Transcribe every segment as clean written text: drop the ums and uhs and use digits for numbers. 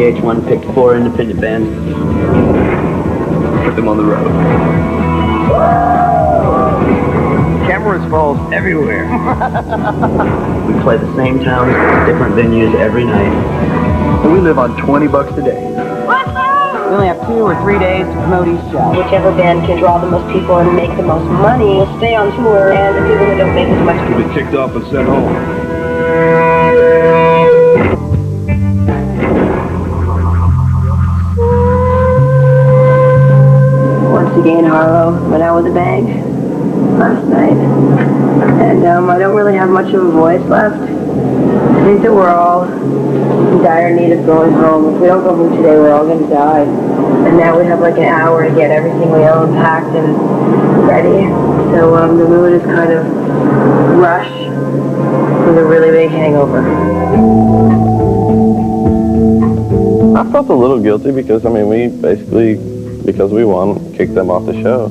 VH1 picked 4 independent bands. Put them on the road. Cameras falls everywhere. We play the same towns, different venues every night. And we live on $20 a day. We only have 2 or 3 days to promote each show. Whichever band can draw the most people and make the most money will stay on tour, and the people that don't make as much will be kicked off and sent home. Once again, Harlow went out with a bang last night, and I don't really have much of a voice left. I think that we're all in dire need of going home. If we don't go home today, we're all going to die. And now we have like an hour to get everything we own packed and ready. So the mood is kind of rush with a really big hangover. I felt a little guilty because, I mean, we basically, because we won, kicked them off the show.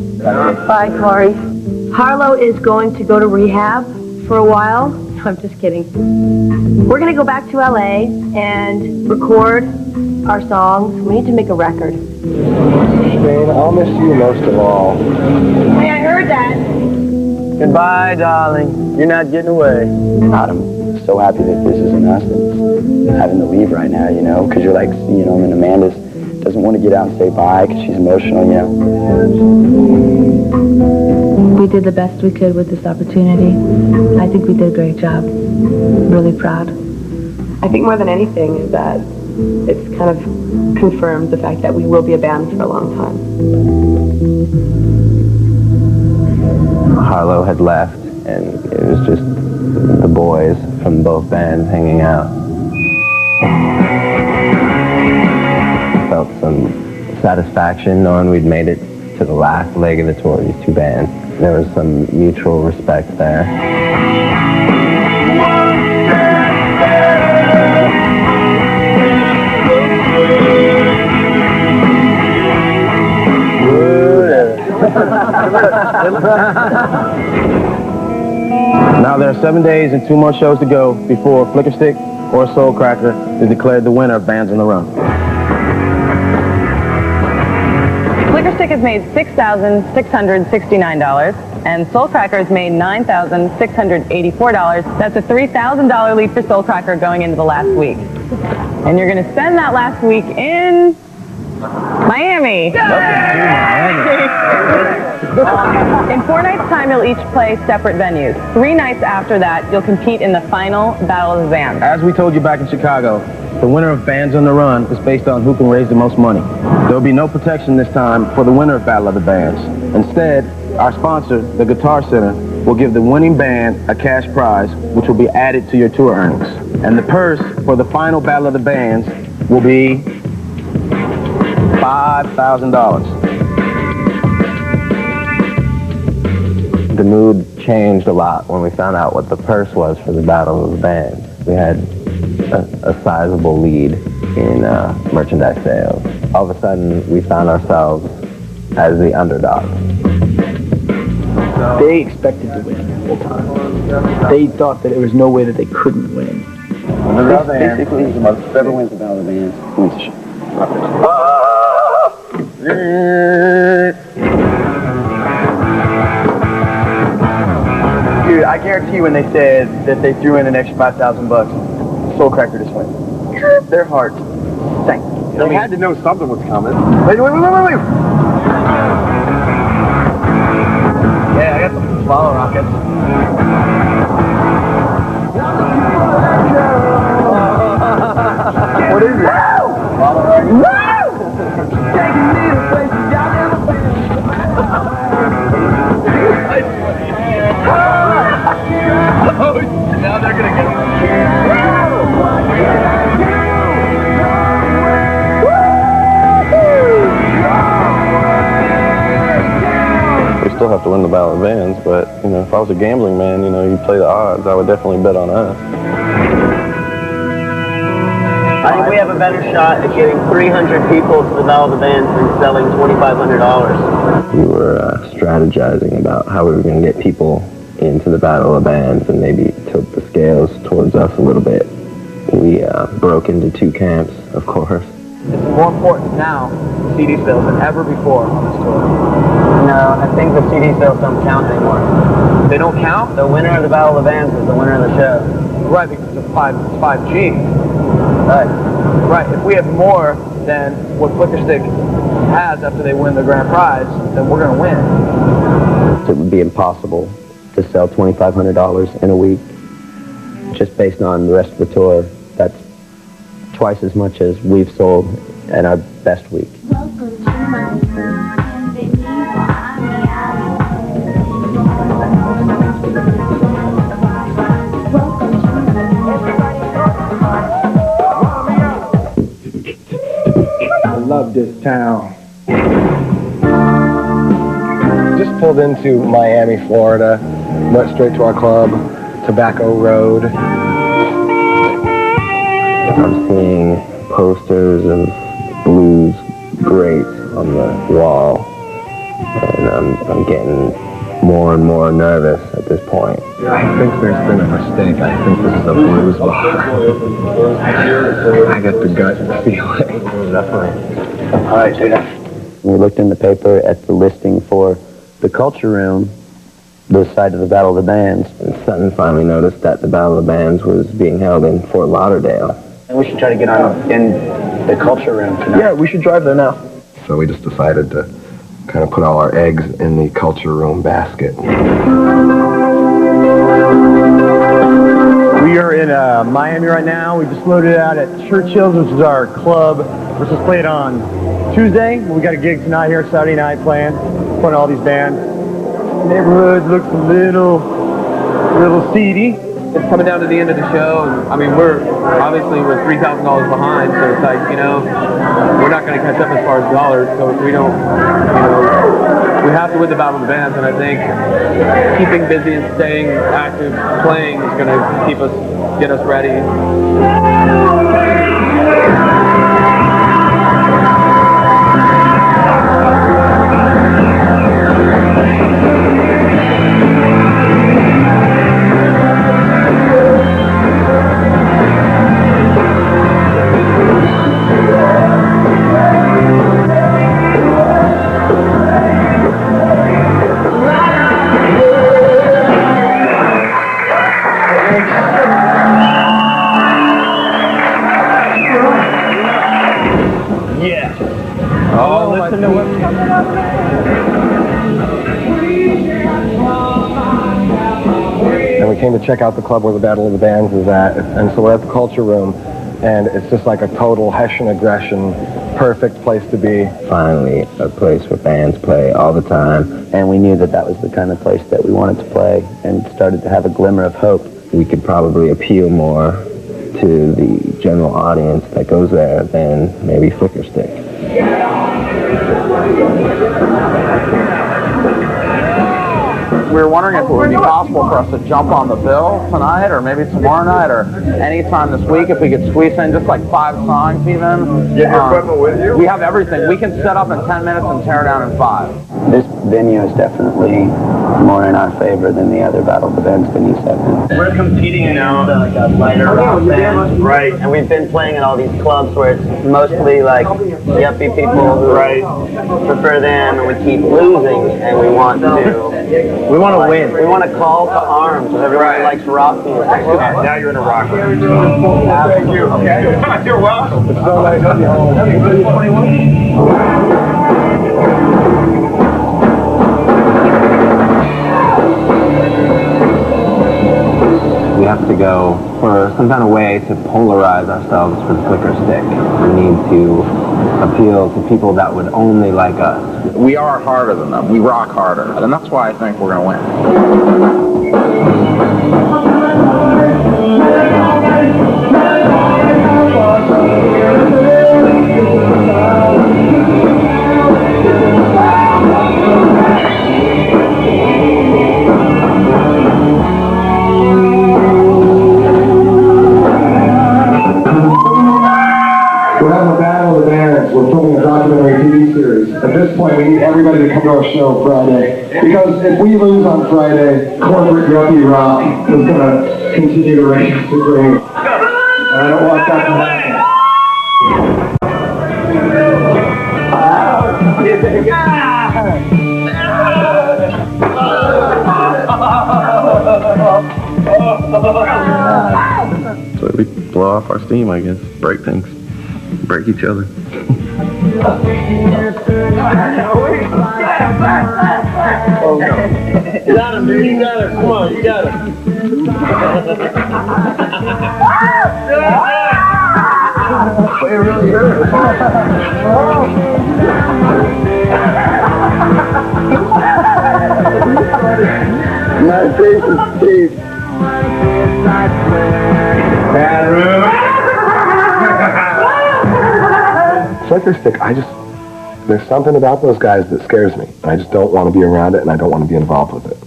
Bye, Corey. Harlow is going to go to rehab for a while. No, I'm just kidding. We're going to go back to LA and record our songs. We need to make a record. Jane, I'll miss you most of all. Hey, I heard that. Goodbye, darling. You're not getting away. I'm so happy that this isn't us and having to leave right now, you know, because you're like, you know, and Amanda doesn't want to get out and say bye because she's emotional, you know. We did the best we could with this opportunity. I think we did a great job. Really proud. I think more than anything is that it's kind of confirmed the fact that we will be a band for a long time. Harlow had left, and it was just the boys from both bands hanging out. Felt some satisfaction knowing we'd made it to the last leg of the tour, these 2 bands. There was some mutual respect there. Now there are 7 days and 2 more shows to go before Flicker Stick or Soul Cracker is declared the winner of Bands on the Run. Flicker Stick has made $6,669, and Soul Cracker has made $9,684. That's a $3,000 lead for Soul Cracker going into the last week. And you're going to spend that last week in Miami. In 4 nights' time, you'll each play separate venues. 3 nights after that, you'll compete in the final Battle of the Bands. As we told you back in Chicago, the winner of Bands on the Run is based on who can raise the most money. There will be no protection this time for the winner of Battle of the Bands. Instead, our sponsor, the Guitar Center, will give the winning band a cash prize, which will be added to your tour earnings. And the purse for the final Battle of the Bands will be $5,000. The mood changed a lot when we found out what the purse was for the Battle of the Bands. We had a sizable lead in merchandise sales. All of a sudden, we found ourselves as the underdog. They expected to win the whole time. They thought that there was no way that they couldn't win. Basically, whoever wins the Battle of the Bands wins the show. Dude, I guarantee you when they said that they threw in an extra $5,000, Soul Cracker just went. Their heart sank. They had to know something was coming. Wait. Yeah, I got some follow rockets. What is it? Follow rockets. Taking me to places y'all never been. Now they're gonna get it. We still have to win the Battle of the Bands, but, you know, if I was a gambling man, you know, you play the odds, I would definitely bet on us. I think we have a better shot at getting 300 people to the Battle of the Bands than selling $2,500. We were strategizing about how we were going to get people into the Battle of the Bands and maybe tilt the scales towards us a little bit. We broke into 2 camps, of course. it's more important now, CD sales, than ever before on this tour. No, I think the CD sales don't count anymore. They don't count? The winner of the Battle of the Bands is the winner of the show. Right, because it's 5G. Right. Right, if we have more than what Flicker Stick has after they win the grand prize, then we're going to win. It would be impossible to sell $2,500 in a week just based on the rest of the tour. That's twice as much as we've sold in our best week. I love this town. Just pulled into Miami, Florida, went straight to our club, Tobacco Road. I'm seeing posters of blues greats on the wall, and I'm getting more and more nervous at this point. I think there's been a mistake. I think this is a blues bar. I get the gut feeling. Definitely. All right, dude. We looked in the paper at the listing for the Culture Room, the site of the Battle of the Bands. And Sutton finally noticed that the Battle of the Bands was being held in Fort Lauderdale. And we should try to get on in the Culture Room tonight. Yeah, we should drive there now. So we just decided to kind of put all our eggs in the Culture Room basket. We are in Miami right now. We just loaded out at Churchill's, which is our club. We're supposed to play it on Tuesday. We got a gig tonight here, Saturday night playing all these bands. The neighborhood looks a little seedy. It's coming down to the end of the show. And, I mean, we're $3,000 behind, so it's like, we're not going to catch up as far as dollars. So if we don't, we have to win the Battle of the Bands, and I think keeping busy and staying active, playing is going to get us ready. And we came to check out the club where the Battle of the Bands is at, and so we're at the Culture Room, and it's just like a total Hessian aggression, perfect place to be. Finally, a place where bands play all the time. And we knew that that was the kind of place that we wanted to play, and started to have a glimmer of hope. We could probably appeal more to the general audience that goes there than maybe Flicker Stick. We were wondering if it would be possible for us to jump on the bill tonight, or maybe tomorrow night, or any time this week, if we could squeeze in just like 5 songs even. Get your equipment with you? We have everything. We can set up in 10 minutes and tear down in 5. This venue is definitely more in our favor than the other Battle of the Bands venues have been. We're competing now with like a lighter rock band. Right. And we've been playing at all these clubs where it's mostly like yuppie people who prefer them, and we keep losing, and we want to win. We want to call to arms because everybody likes rock music. Now you're in a rock band. Thank you. Okay. You're welcome. It's so nice of you. We have to go for some kind of way to polarize ourselves for the Flicker Stick. We need to appeal to people that would only like us. We are harder than them. We rock harder. And that's why I think we're going to We're filming a documentary TV series. At this point, we need everybody to come to our show Friday. Because if we lose on Friday, corporate yuppie rock is going to continue to reign supreme. And I don't want that to happen. So we blow off our steam, I guess. Break things. Break each other. Oh no. You got him, dude. You got him. Come on, you got him. It really hurt. My face is deep. Bad room. Flicker stick, there's something about those guys that scares me. I just don't want to be around it, and I don't want to be involved with it.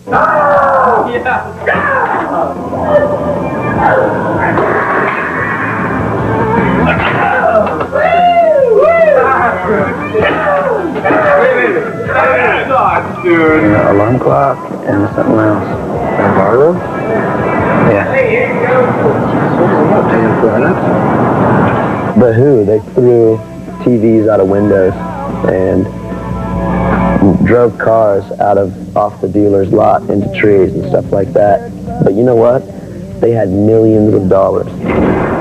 Alarm clock and something else. And bar room? Yeah. But who? They threw TVs out of windows and drove cars off the dealer's lot into trees and stuff like that. But you know what? They had millions of dollars.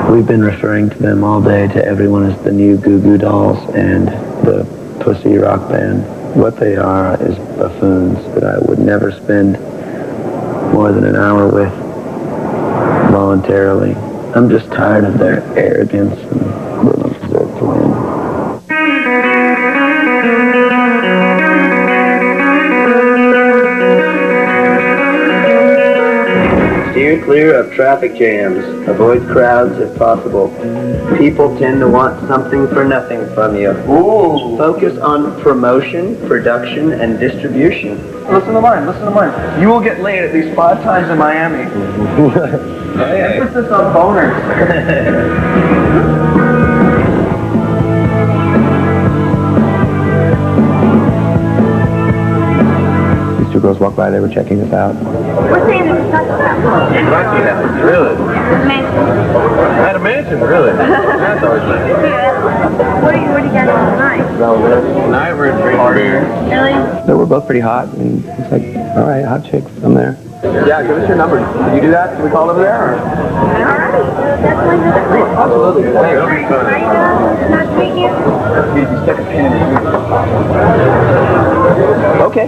We've been referring to them all day, to everyone, as the new Goo Goo Dolls and the Pussy Rock Band. What they are is buffoons that I would never spend more than an hour with voluntarily. I'm just tired of their arrogance and they don't deserve to win. Steer clear of traffic jams. Avoid crowds if possible. People tend to want something for nothing from you. Ooh. Focus on promotion, production, and distribution. Listen to mine. You will get laid at least 5 times in Miami. Emphasis on boners. These two girls walked by, they were checking this out. What's the name of the Really? At a mansion, really? That's always nice. What do you guys do tonight? Tonight we're drinking beer. Really? They were both pretty hot, and it's like, all right, hot chicks, I'm there. Yeah, give us your number. Can you do that? Can we call over there? Or? Definitely. Absolutely. Nice to meet you. You stick a pin in it. Okay.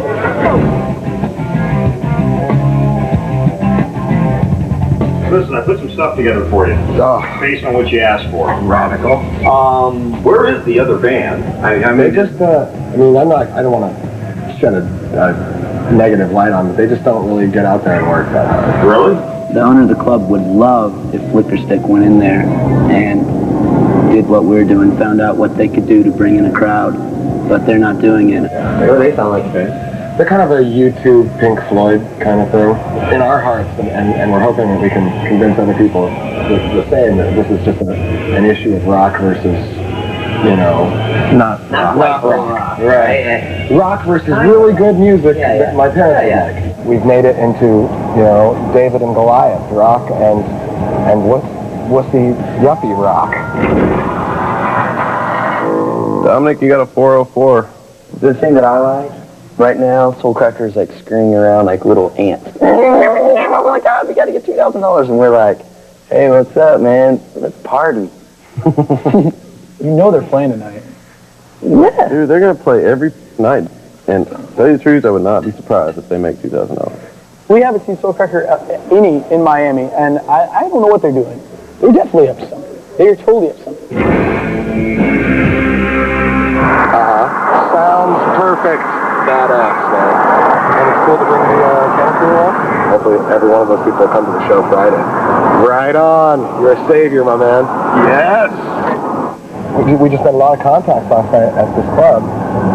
Listen, I put some stuff together for you, based on what you asked for. Radical. Where is the other band? I mean, I don't want to shed a negative light on them. They just don't really get out there and work that hard. Really? The owner of the club would love if Flicker Stick went in there and did what we're doing, found out what they could do to bring in a crowd, but they're not doing it. What do they sound like, man? They're kind of a U2 Pink Floyd kind of thing in our hearts, and we're hoping that we can convince other people the same, that this is just an issue of rock versus, Not rock. Right. Rock versus really good music that my parents would like. We've made it into, David and Goliath rock and what's the yuppie rock. Dominic, you got a 404. The thing that I like right now, Soul Cracker's like scurrying around like little ants. Oh my God, we got to get $2,000, and we're like, hey, what's up, man? Let's party. You know they're playing tonight. Yeah. Dude, they're going to play every night. And to tell you the truth, I would not be surprised if they make $2,000. We haven't seen Soul Cracker in Miami, and I don't know what they're doing. They're definitely up to something. They're totally up to something. Sounds perfect. Badass, man. And it's cool to bring the canopy along. Hopefully every one of those people will come to the show Friday. Right on. You're a savior, my man. Yes. We just had a lot of contacts last night at this club,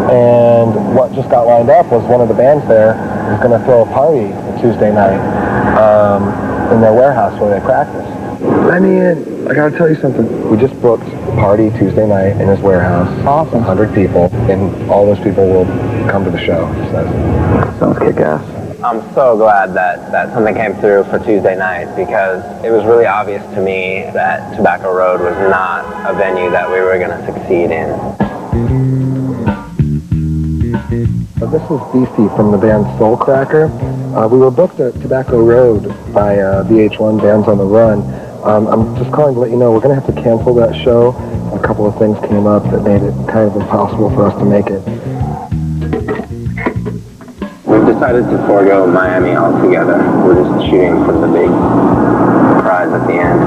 and what just got lined up was one of the bands there is going to throw a party Tuesday night in their warehouse where they practice. Let me in. I got to tell you something. We just booked a party Tuesday night in his warehouse. Awesome. 100 people, and all those people will come to the show. Sounds kick-ass. I'm so glad that something came through for Tuesday night, because it was really obvious to me that Tobacco Road was not a venue that we were going to succeed in. This is DC from the band Soulcracker. We were booked at Tobacco Road by VH1 Bands on the Run. I'm just calling to let you know we're going to have to cancel that show. A couple of things came up that made it kind of impossible for us to make it. We've decided to forego Miami altogether. We're just shooting for the big prize at the end.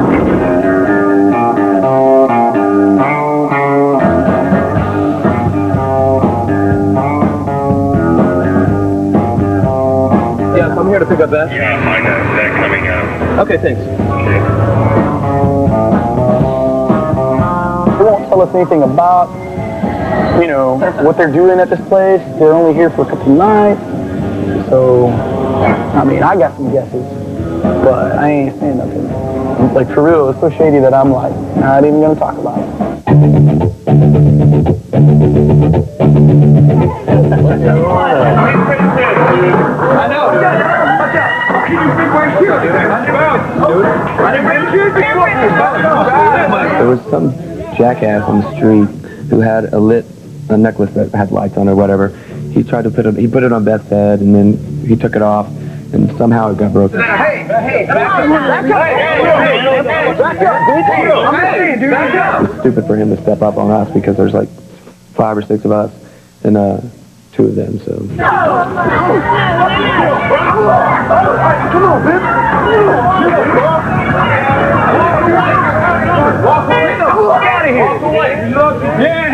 Yes, I'm here to pick up that. Yeah, I got that coming up. Okay, thanks. They won't tell us anything about, you know, what they're doing at this place. They're only here for a couple nights. So, I mean, I got some guesses, but I ain't saying nothing. Like, for real, it's so shady that I'm like, not even gonna talk about it. I know. Watch out. Can you big white shield? There was some jackass on the street who had a necklace that had lights on it or whatever. He tried to put it on Beth's head, and then he took it off, and somehow it got broken. Hey, back up. It's stupid for him to step up on us because there's like 5 or 6 of us and 2 of them, so. Come on, bitch. Walk out of here. Yeah.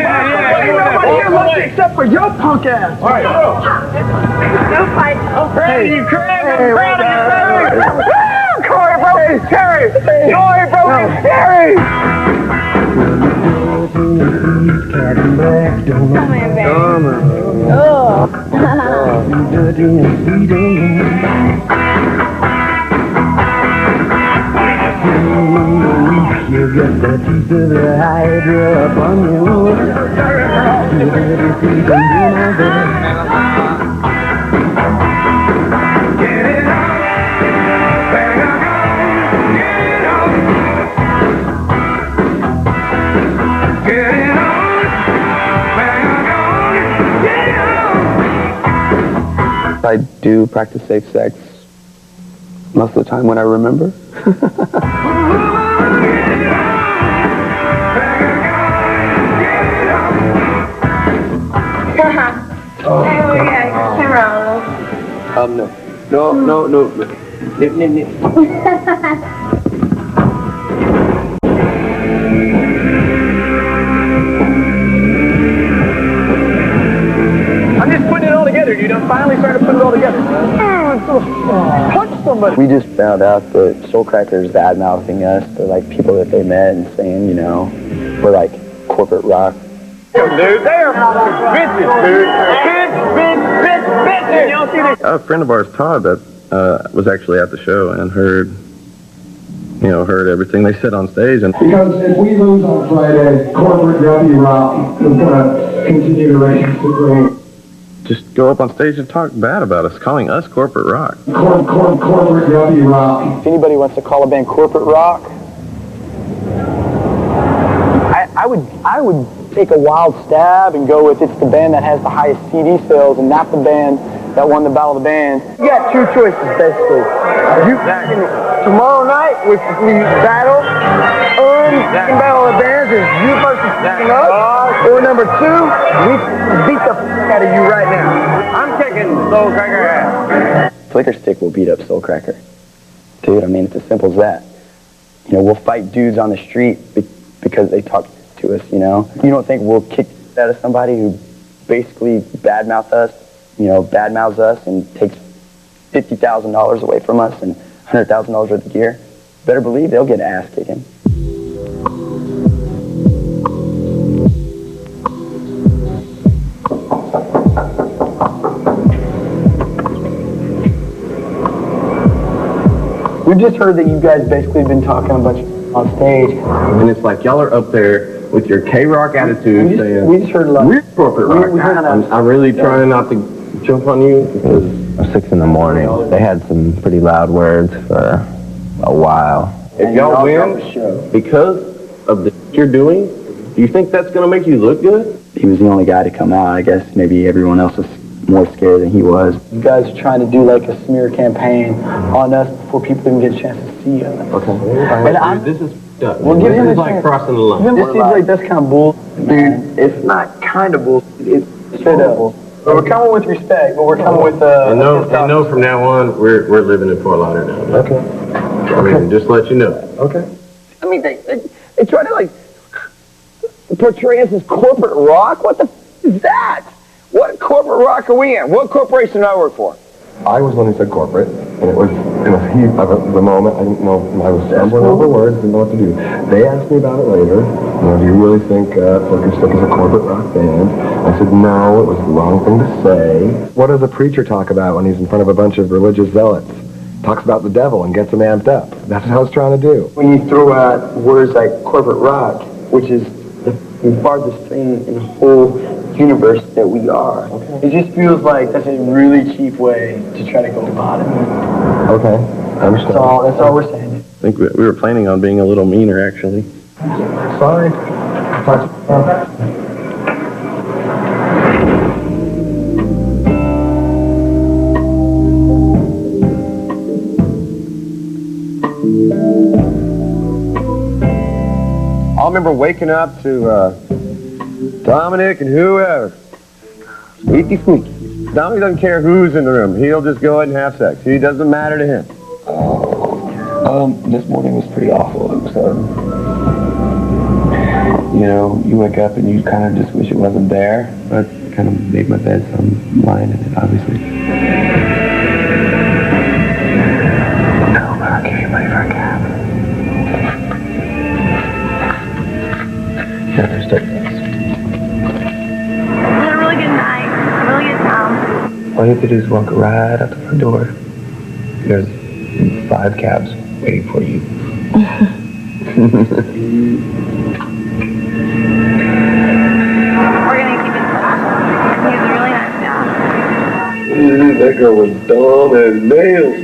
Ain't nobody here looking except for your punk ass. All right. No fight. I'm proud of you, Craig. I'm proud of you, baby. Corey broke his cherry. Corey broke his cherry. Come here, baby. Oh. You got the teeth of the hydra up on you. You better see them do my best. Get it on. Bang on. Get it on. Get it on. Bang on. Get it on. I do practice safe sex most of the time when I remember. No. Nip. I'm just putting it all together, dude. I'm finally starting to put it all together. Punch somebody. We just found out that Soulcracker's bad-mouthing us. They're like people that they met and saying, you know, we're like corporate rock. Dude, they are bitches, dude. Bitches. You don't see this. A friend of ours, Todd, that was actually at the show and heard everything they said on stage. And Because if we lose on Friday, corporate grumpy rock is going to continue to raise the grade. just go up on stage and talk bad about us, calling us corporate rock. Corporate grumpy rock. If anybody wants to call a band corporate rock, I would take a wild stab and go with it's the band that has the highest CD sales and not the band that won the Battle of the Bands. You got 2 choices, basically. Tomorrow night, if we battle, Battle of the Bands is you versus us, or number 2, we beat the out of you right now. I'm kicking Soulcracker ass. Flicker Stick will beat up Soulcracker. Dude, I mean, it's as simple as that. You know, we'll fight dudes on the street because they talk to us, you know? You don't think we'll kick out of somebody who basically badmouths us, badmouths us and takes $50,000 away from us and $100,000 worth of gear? Better believe they'll get ass kicking. We've just heard that you guys basically been talking a bunch on stage. And it's like y'all are up there with your K-Rock attitude saying, we just heard a lot. We're corporate rock. I'm really trying not to jump on you. It was 6 in the morning. They had some pretty loud words for a while. If y'all win because of the you're doing, do you think that's going to make you look good? He was the only guy to come out. I guess maybe everyone else was more scared than he was. You guys are trying to do like a smear campaign on us before people even get a chance to see us. Okay. And This is done. We'll give him this a is like chance. crossing the line. This seems like that's kind of bull. Dude, it's not kind of bull. It's straight up. But we're coming with respect, but we're coming with And no, from now on, we're living in Fort Lauderdale. Okay. I mean, just let you know. Okay. I mean, they try to, like, portray us as corporate rock? What the is that? What corporate rock are we in? What corporation do I work for? I was when he said corporate, and it was heat of the moment. I didn't know, I was stumbling over words, didn't know what to do. They asked me about it later. Do you really think Flicker Stick is a corporate rock band? I said, no, it was the wrong thing to say. What does a preacher talk about when he's in front of a bunch of religious zealots? Talks about the devil and gets them amped up. That's what I was trying to do. When you throw out words like corporate rock, which is the farthest thing in the whole universe that we are, it just feels like that's a really cheap way to try to go about it. Okay, I understand. That's all we're saying. I think we were planning on being a little meaner, actually. Sorry. I remember waking up to Dominic and whoever. Squeaky squeaky. Dominic doesn't care who's in the room. He'll just go ahead and have sex. It doesn't matter to him. This morning was pretty awful. It was, you wake up and you kind of just wish it wasn't there. I kind of made my bed, so I'm lying in it, obviously. No, but I'll give you money for a cab. Yeah, start this. It's a really good night. Really good time. All you have to do is walk right out the front door. There's 5 cabs waiting for you. We're gonna keep in touch. He's a really nice guy. That girl was dumb as nails.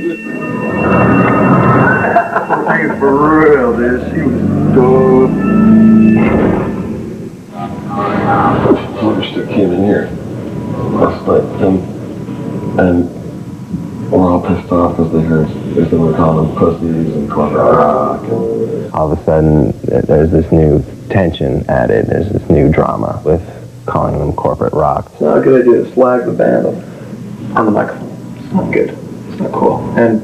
Hey, for real, dude. She was dumb. Mother still came in here last night, and we're all pissed off because they said we're calling them pussies and corporate rock. All of a sudden, there's this new tension added. There's this new drama with calling them corporate rock. It's not a good idea to slag the band on the microphone. It's not good. It's not cool. And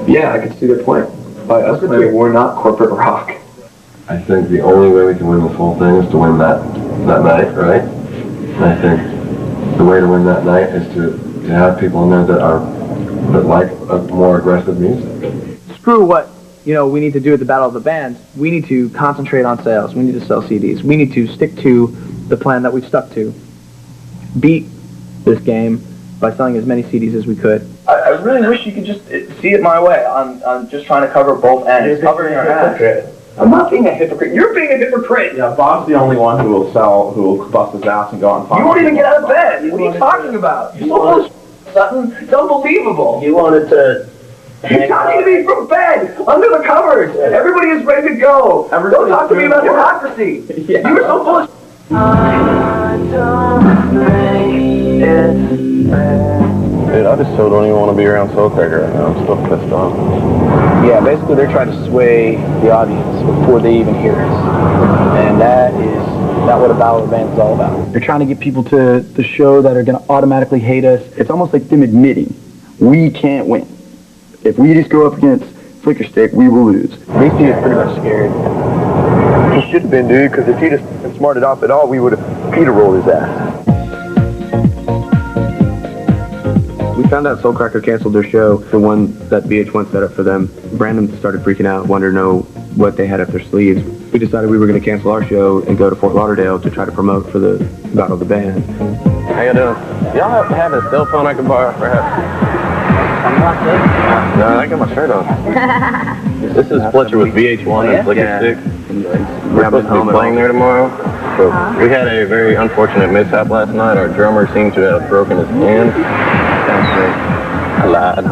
yeah, I can see their point. By us claiming we're not corporate rock. I think the only way we can win this whole thing is to win that night, right? And I think the way to win that night is to have people in there that like a more aggressive music. Screw what we need to do at the Battle of the Bands. We need to concentrate on sales. We need to sell CDs. We need to stick to the plan that we've stuck to. Beat this game by selling as many CDs as we could. I really wish you could just see it my way on just trying to cover both ends. Covering your ass. I'm not being a hypocrite. You're being a hypocrite. Yeah, Bob's the only one who will bust his ass and go on fire. You won't even get out of bed. What are you talking about? You're so full of something. It's unbelievable. You wanted to... You're talking to me from bed, under the covers. Everybody is ready to go. Don't talk to me about hypocrisy. You were so full of Dude, I just still don't even want to be around Soulcracker right now. I'm still pissed off. Yeah, basically they're trying to sway the audience before they even hear us. And that is not what a Battle of the Bands is all about. They're trying to get people to the show that are going to automatically hate us. It's almost like them admitting we can't win. If we just go up against Flicker Stick, we will lose. BC is pretty much scared. He should have been, dude, because if he'd have been smarted off at all, we would have Peter rolled his ass. We found out Soulcracker canceled their show, the one that VH1 set up for them. Brandon started freaking out, wanted to know what they had up their sleeves. We decided we were going to cancel our show and go to Fort Lauderdale to try to promote for the Battle of the Bands. How you doing? Y'all have a cell phone I can borrow, perhaps? No, I got my shirt on. This is Fletcher with VH1 and Flicker Stick. We're supposed to be playing there tomorrow. So we had a very unfortunate mishap last night. Our drummer seemed to have broken his hand. I lied.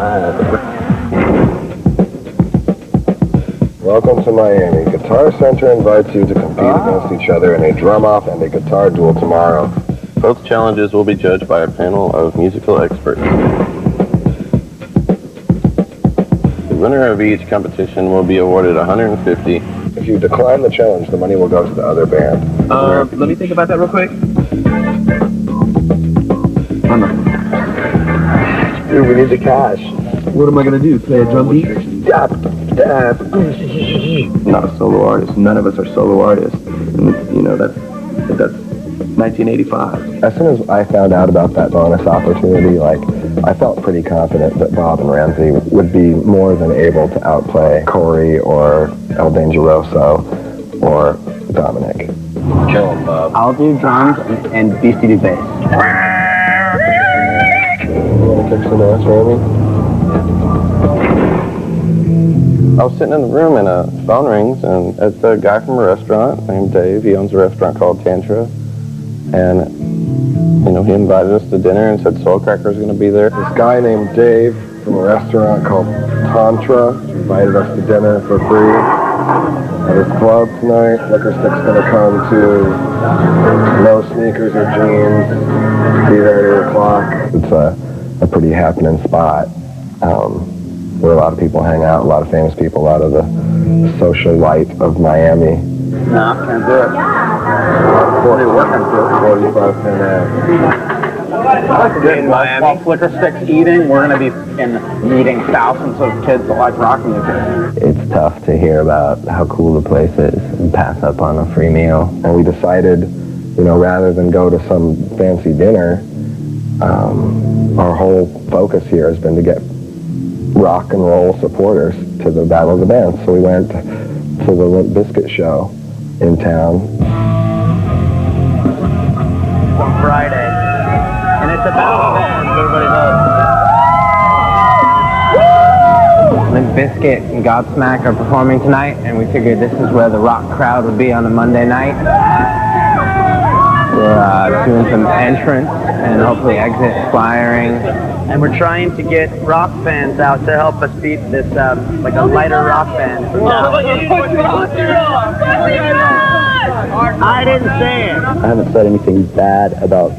Welcome to Miami. Guitar Center invites you to compete against each other in a drum-off and a guitar duel tomorrow. Both challenges will be judged by a panel of musical experts. The winner of each competition will be awarded $150. If you decline the challenge, the money will go to the other band. Let me think about that real quick. Dude, we need the cash. What am I going to do? Play a drum beat? Stop. Not a solo artist. None of us are solo artists. And, you know, that's 1985. As soon as I found out about that bonus opportunity, like, I felt pretty confident that Bob and Ramsey would be more than able to outplay Corey or El Dangeroso or Dominic. Kill him, Bob. I'll do drums and Beastie do bass. You want to kick some ass, Ramy? I was sitting in the room and a phone rings, and it's a guy from a restaurant named Dave. He owns a restaurant called Tantra. And, you know, he invited us to dinner and said Soul Cracker's going to be there. This guy named Dave from a restaurant called Tantra invited us to dinner for free at his club tonight. Liquor Stick's going to come to no sneakers or jeans. Be there at 8 o'clock. It's a pretty happening spot where a lot of people hang out, a lot of famous people, a lot of the social light of Miami. No, can't do it. 45 While Flicker Stick's eating, we're going to be meeting thousands of kids that like rock music. It's tough to hear about how cool the place is and pass up on a free meal. And we decided, you know, rather than go to some fancy dinner, our whole focus here has been to get rock and roll supporters to the Battle of the Bands. So we went to the Limp Bizkit show in town. On Friday. And it's a Battle of the Bands, everybody vote. Limp Bizkit and Godsmack are performing tonight, and we figured this is where the rock crowd would be on a Monday night. We're doing some entrance and hopefully exit flyering. And we're trying to get rock fans out to help us beat this, like a lighter rock band. I didn't say it. I haven't said anything bad about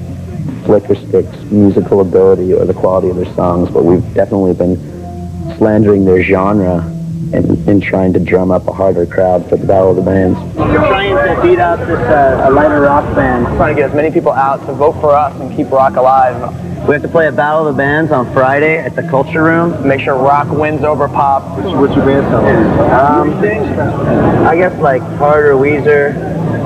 Flicker Stick's musical ability or the quality of their songs, but we've definitely been slandering their genre and trying to drum up a harder crowd for the Battle of the Bands. We're trying to beat out this a lighter rock band. We're trying to get as many people out to vote for us and keep rock alive. We have to play a Battle of the Bands on Friday at the Culture Room. Make sure rock wins over pop. What's your band sound? I guess like harder Weezer,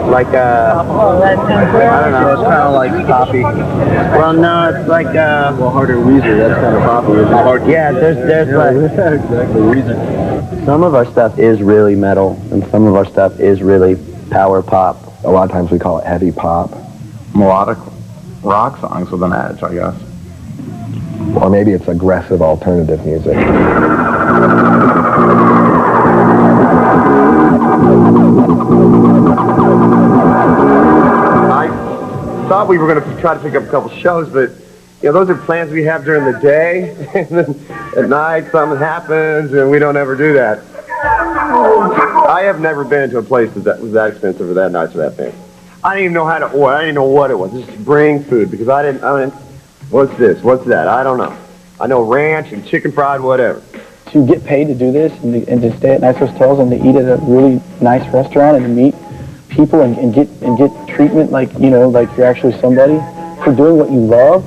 like I don't know. It's kind of like poppy. Well, no, it's like Well, harder Weezer, that's kind of popular. yeah. There's like exactly, Weezer. Some of our stuff is really metal, and some of our stuff is really power pop. A lot of times we call it heavy pop. Melodic rock songs with an edge, I guess. Or maybe it's aggressive alternative music. I thought we were going to try to pick up a couple shows, but you know, those are plans we have during the day, and then at night something happens, and we don't ever do that. I have never been to a place that was that expensive or that nice for that band. I didn't even know how to order. I didn't even know what it was. Just bring food because I didn't. What's this? What's that? I don't know. I know ranch and chicken fried whatever. To get paid to do this and to stay at nice hotels and to eat at a really nice restaurant and to meet people and get treatment like, you know, like you're actually somebody for doing what you love,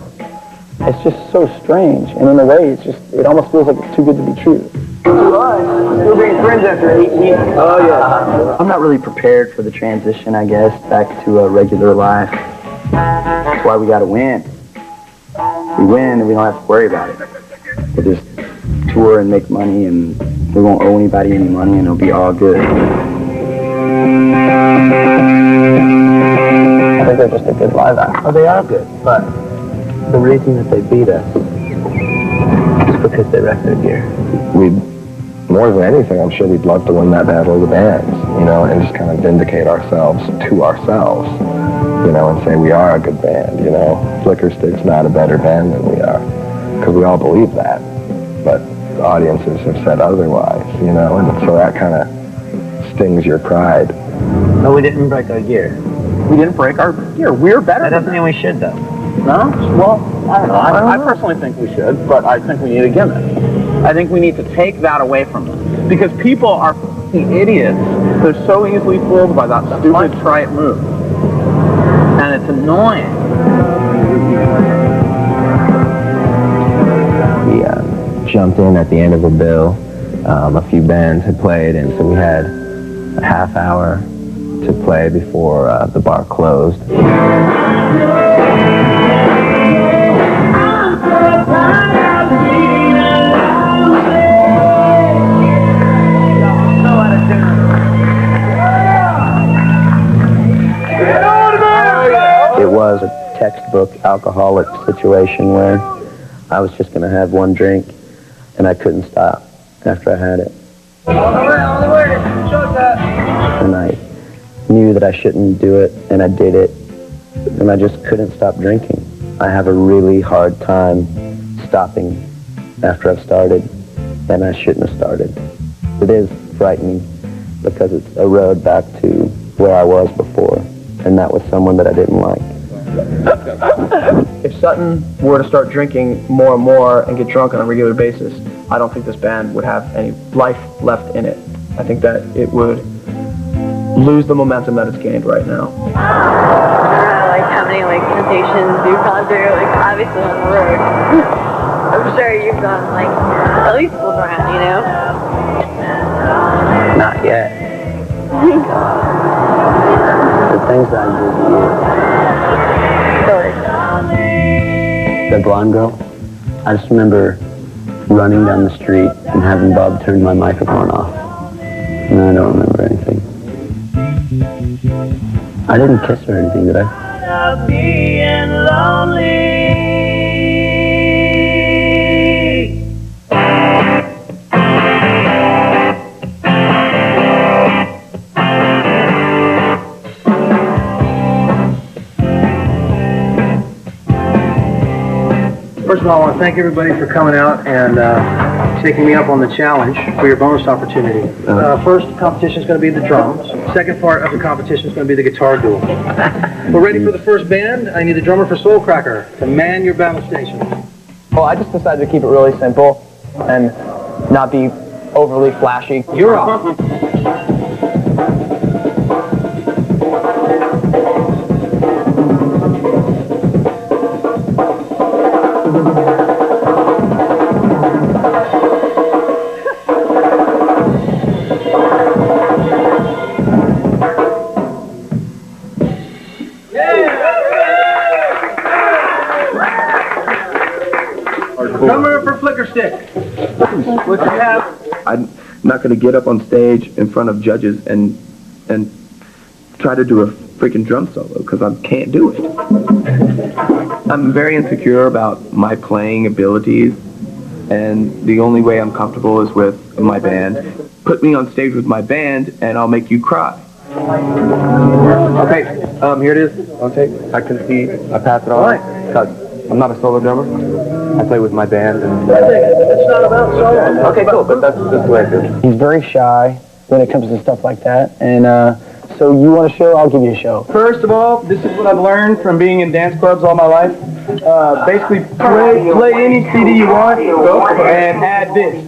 it's just so strange. And in a way, it almost feels like it's too good to be true. Still being friends after 8 years. Oh, yeah. I'm not really prepared for the transition, I guess, back to a regular life. That's why we got to win. We win and we don't have to worry about it. We'll just tour and make money, and we won't owe anybody any money, and it'll be all good. I think they're just a good live act. Oh, they are good, but the reason that they beat us is because they wrecked their gear. More than anything, I'm sure we'd love to win that Battle of the Bands, you know, and just kind of vindicate ourselves to ourselves, you know, and say we are a good band, you know. Flicker Stick's not a better band than we are, because we all believe that, but the audiences have said otherwise, you know, and so that kind of stings your pride. No, we didn't break our gear. We didn't break our gear. We're better. That doesn't mean we should, though. No? Well, I don't know. I personally think we should, but I think we need a gimmick. I think we need to take that away from them. Because people are f***ing idiots. They're so easily fooled by that stupid trite move. And it's annoying. We jumped in at the end of the bill. A few bands had played, and so we had a half hour to play before the bar closed. It was a textbook alcoholic situation where I was just going to have one drink, and I couldn't stop after I had it. And I knew that I shouldn't do it, and I did it, and I just couldn't stop drinking. I have a really hard time stopping after I've started, and I shouldn't have started. It is frightening because it's a road back to where I was before, and that was someone that I didn't like. If Sutton were to start drinking more and more and get drunk on a regular basis, I don't think this band would have any life left in it. I think that it would lose the momentum that it's gained right now. Like how many temptations you've gone through, obviously on the road. I'm sure you've done at least pulled around, you know? Not yet. The things that I did to you. The blonde girl, I just remember running down the street and having Bob turn my microphone off. And I don't remember anything. I didn't kiss her or anything, did I? Being lonely. First of all, I want to thank everybody for coming out and taking me up on the challenge for your bonus opportunity. First competition is going to be the drums. Second part of the competition is going to be the guitar duel. We're ready for the first band. I need the drummer for Soulcracker to man your battle stations. Well, I just decided to keep it really simple and not be overly flashy. You're off. Drummer for Flicker Stick. I'm not going to get up on stage in front of judges and try to do a freaking drum solo because I can't do it. I'm very insecure about my playing abilities, and the only way I'm comfortable is with my band. Put me on stage with my band, and I'll make you cry. Okay, here it is on tape. I concede. I pass it on because I'm not a solo drummer. I play with my band. And It's not about solo. okay, cool, but that's the way it is. He's very shy when it comes to stuff like that, and so you want a show, I'll give you a show. First of all, this is what I've learned from being in dance clubs all my life. Basically, play any CD you want and add this.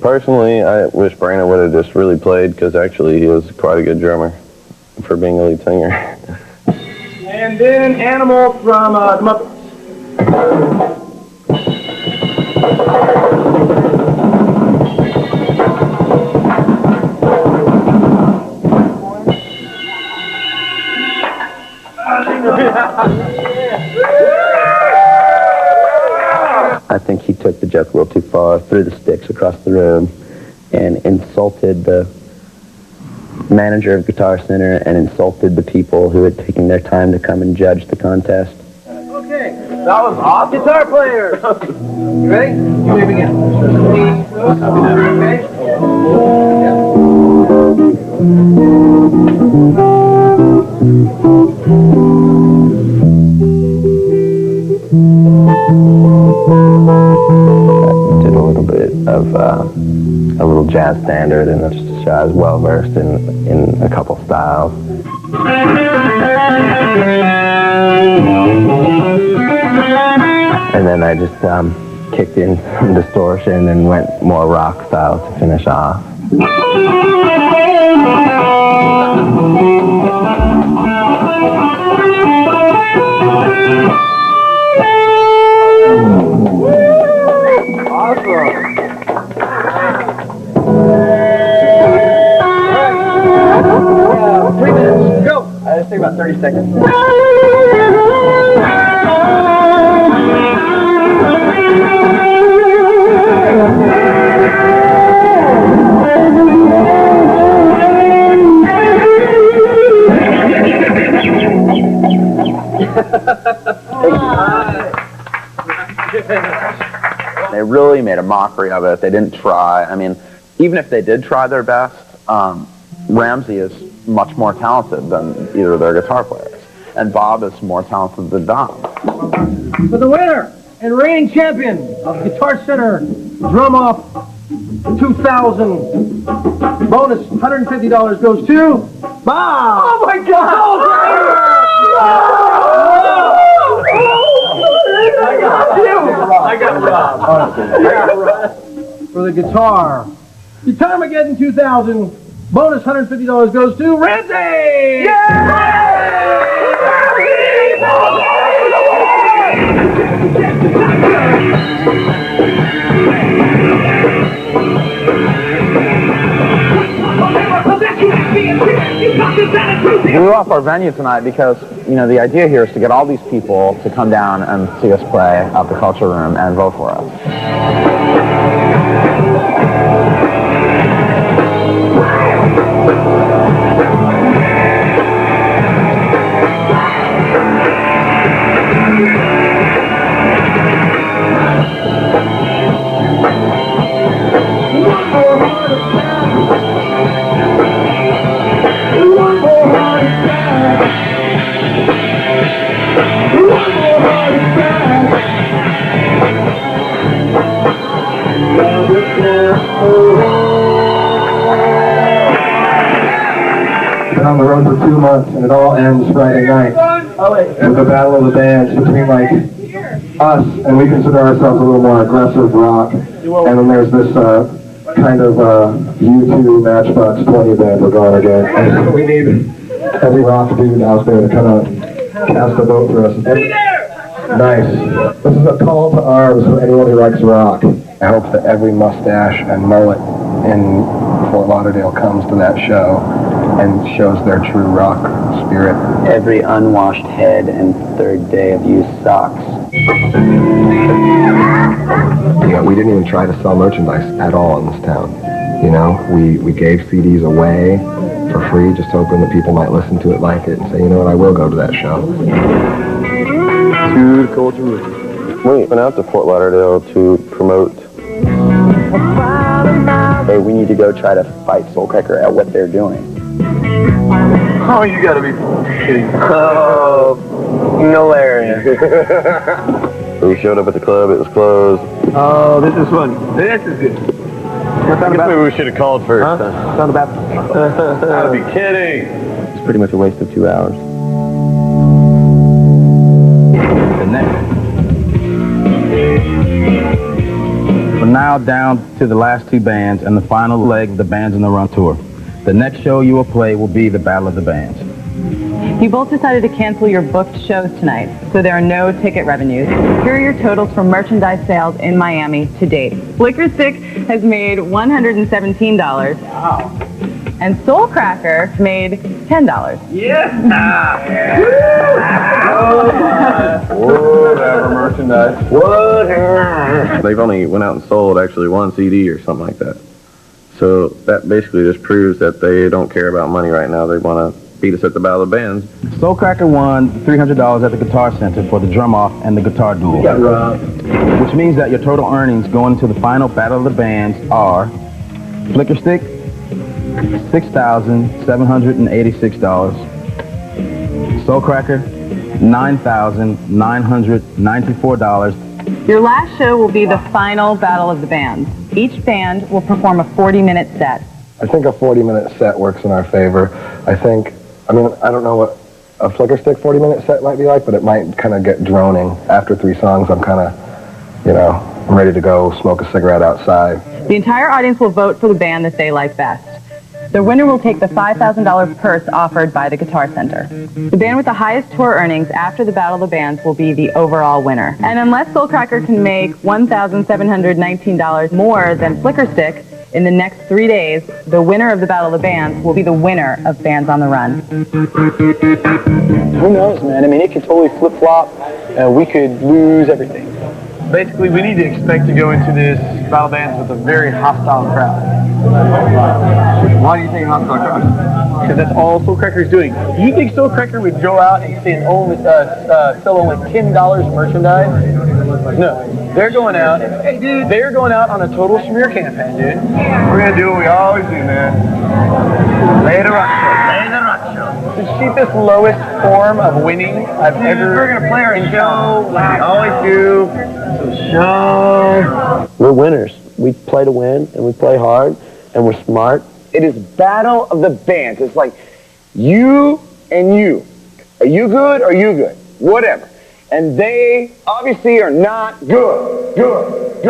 Personally, I wish Brandon would have just really played because actually he was quite a good drummer for being a lead singer. And then Animal from the Muppets. I think he took the joke a little too far, threw the sticks across the room, and insulted the manager of Guitar Center and insulted the people who had taken their time to come and judge the contest. Okay, that was awesome. Guitar players. You ready? You may begin. Did a little bit of a little jazz standard and just which I was well versed in a couple styles. And then I just kicked in some distortion and went more rock style to finish off. Awesome. 3 minutes, go! I just take about 30 seconds. They really made a mockery of it. They didn't try. I mean, even if they did try their best, Ramsey is much more talented than either of their guitar players. And Bob is more talented than Dom. For the winner and reigning champion of Guitar Center Drum Off 2000, bonus $150 goes to Bob! Oh my God! I got Rob. For the guitar, Guitarmageddon 2000, bonus $150 goes to Ramsey! We blew off our venue tonight because, you know, the idea here is to get all these people to come down and see us play at the Culture Room and vote for us. Been on the road for 2 months, and it all ends Friday night with a battle of the bands between like us, and we consider ourselves a little more aggressive rock, and then there's this kind of U2 Matchbox 20 band we're going against. And we need every rock dude out there to come out and cast a vote for us. Nice. This is a call to arms for anyone who likes rock. I hope that every mustache and mullet in Fort Lauderdale comes to that show and shows their true rock spirit. Every unwashed head and third day of use socks. You know, we didn't even try to sell merchandise at all in this town. You know, we gave CDs away for free, just hoping that people might listen to it, like it, and say, you know what, I will go to that show. To the Culture Room. We went out to Fort Lauderdale to promote. Hey, we need to go try to fight Soulcracker at what they're doing. Oh, you gotta be kidding. Oh, hilarious. We showed up at the club, it was closed. Oh, this is funny. This is good. I guess maybe we should have called first. Huh? Sound about. Gotta be kidding. It's pretty much a waste of 2 hours. We're now down to the last 2 bands and the final leg of the Bands on the Run tour. The next show you will play will be the Battle of the Bands. You both decided to cancel your booked shows tonight, so there are no ticket revenues. Here are your totals for merchandise sales in Miami to date. Flicker Stick has made $117. Wow. And Soulcracker made $10. Yeah! Whatever merchandise. Whatever. They've only went out and sold actually 1 CD or something like that. So that basically just proves that they don't care about money right now. They want to beat us at the Battle of the Bands. Soulcracker won $300 at the Guitar Center for the drum off and the guitar duel. Yeah, Rob. Which means that your total earnings going into the final Battle of the Bands are Flicker Stick, $6,786. Soulcracker, $9,994. Your last show will be the final Battle of the Bands. Each band will perform a 40-minute set. I think a 40-minute set works in our favor. I don't know what a flicker stick 40-minute set might be like, but it might kind of get droning. After 3 songs, I'm kind of, I'm ready to go smoke a cigarette outside. The entire audience will vote for the band that they like best. The winner will take the $5,000 purse offered by the Guitar Center. The band with the highest tour earnings after the Battle of the Bands will be the overall winner. And unless Soulcracker can make $1,719 more than Flicker Stick in the next 3 days, the winner of the Battle of the Bands will be the winner of Bands on the Run. Who knows, man? I mean, it could totally flip-flop. We could lose everything. Basically, we need to expect to go into this Battle of Bands with a very hostile crowd. Why do you think hostile crowd? Because that's all Soulcracker is doing. Do you think Soulcracker would go out and sell only $10 of merchandise? No. They're going out. Hey, dude. They're going out on a total smear campaign, dude. We're going to do what we always do, man. Lay the rock show. Lay the rock show. The cheapest, lowest form of winning I've ever... We're going to play our show like we always do. Show. We're winners. We play to win, and we play hard, and we're smart. It is Battle of the Bands. It's like you and you. Are you good or are you good? Whatever. And they obviously are not good. Good.